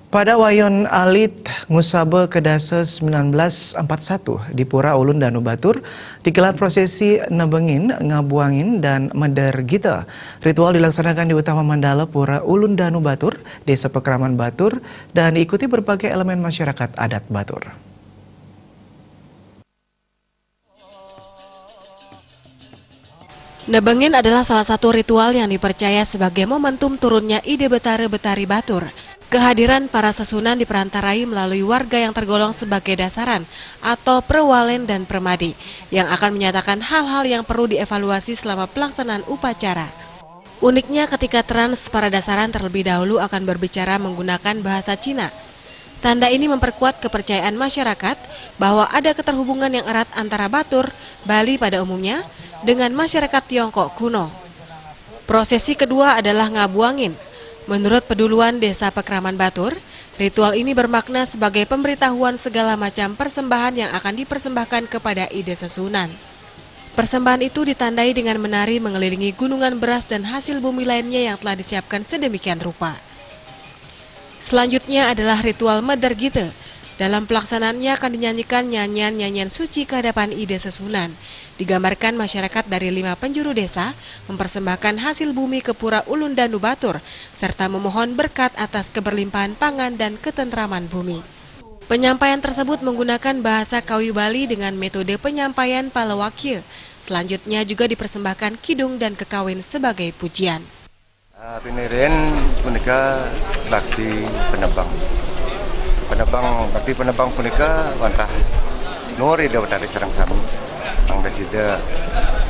Pada Wayon Alit Ngusabe Kedase 1941 di Pura Ulun Danu Batur digelar prosesi nebengin, ngabuangin, dan meder gita. Ritual dilaksanakan di Utama Mandala Pura Ulun Danu Batur, Desa Pekraman Batur, dan diikuti berbagai elemen masyarakat adat Batur. Nebengin adalah salah satu ritual yang dipercaya sebagai momentum turunnya ide Betare-Betari Batur. Kehadiran para sesunan diperantarai melalui warga yang tergolong sebagai dasaran atau perwalen dan permadi yang akan menyatakan hal-hal yang perlu dievaluasi selama pelaksanaan upacara. Uniknya ketika trans, para dasaran terlebih dahulu akan berbicara menggunakan bahasa Cina. Tanda ini memperkuat kepercayaan masyarakat bahwa ada keterhubungan yang erat antara Batur, Bali pada umumnya, dengan masyarakat Tiongkok kuno. Prosesi kedua adalah ngabuangin. Menurut Peduluan Desa Pekraman Batur, ritual ini bermakna sebagai pemberitahuan segala macam persembahan yang akan dipersembahkan kepada ide sesunan. Persembahan itu ditandai dengan menari mengelilingi gunungan beras dan hasil bumi lainnya yang telah disiapkan sedemikian rupa. Selanjutnya adalah ritual meder gite. Dalam pelaksanaannya akan dinyanyikan nyanyian-nyanyian suci ke hadapan ide sesunan. Digambarkan masyarakat dari 5 penjuru desa mempersembahkan hasil bumi ke Pura Ulun Danu Batur, serta memohon berkat atas keberlimpahan pangan dan ketentraman bumi. Penyampaian tersebut menggunakan bahasa Kawi Bali dengan metode penyampaian Palawakya. Selanjutnya juga dipersembahkan kidung dan kekawin sebagai pujian. Pineren punika bakti penebang. Penebang punika wantah nuri da dari sareng sami mangda sida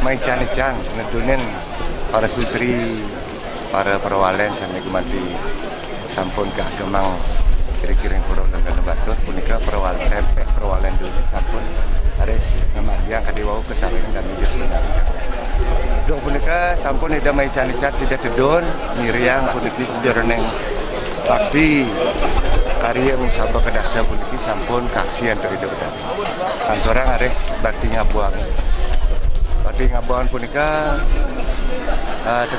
mai can-can ngedunen para sutri, para perwalen sami gumanti sampun kagemang kira-kira Pura Ulun Danu Batur punika perwalen dulu sampun ares ngamarjang kadiwau kesareng dan mijil benar. Dok punika sampun ida mai can-can sida tedon miriang puniki sida reneng bakti karya Ngusabe Kedase puniki sampun kaksian dari depan. Kantorang ares bakti ngabuang. Bakti ngabuang punika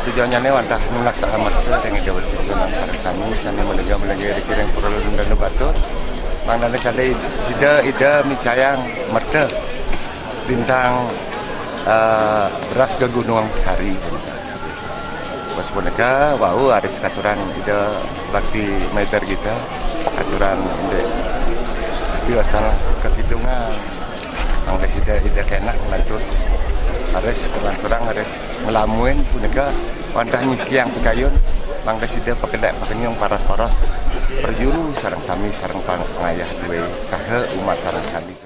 tujuannya wantah nulaksa amat dengan jawab sesunan sareng sami melega dikiring Pura Ulun Danu Batur. Mangdane sade sida ida micayang merde bintang beras ke Gunung Sari. Pas punika wau ares katuran ida bakti meter kita aturan di astana kehitungan mangga sida ida kenak lantur ares lanturang ares melamuin punika wantah nyikiang pegayun mangga sida pakedak pakenyong paras-paras perjuru sareng sami sareng pangayah duwe saha umat sareng sami.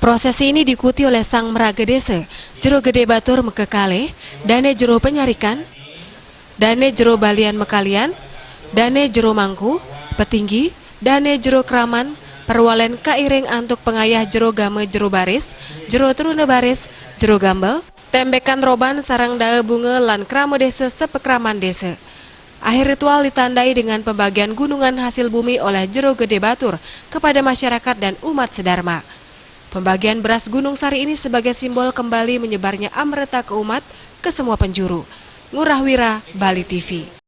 Prosesi ini diikuti oleh Sang Meraga Desa, Jero Gede Batur Mekekale, Dane Jero Penyarikan, Dane Jero Balian Mekalian, Dane Jero Mangku, Petinggi, Dane Jero Kraman, Perwalen Kairing Antuk Pengayah Jero Game Jero Baris, Jero Trune Baris, Jero Gambel, Tembekan Roban Sarang Dae Bunga lan Krama Desa Sepekraman Desa. Akhir ritual ditandai dengan pembagian gunungan hasil bumi oleh Jero Gede Batur kepada masyarakat dan umat sedharma. Pembagian beras Gunung Sari ini sebagai simbol kembali menyebarnya amreta ke umat ke semua penjuru. Ngurah Wira, Bali TV.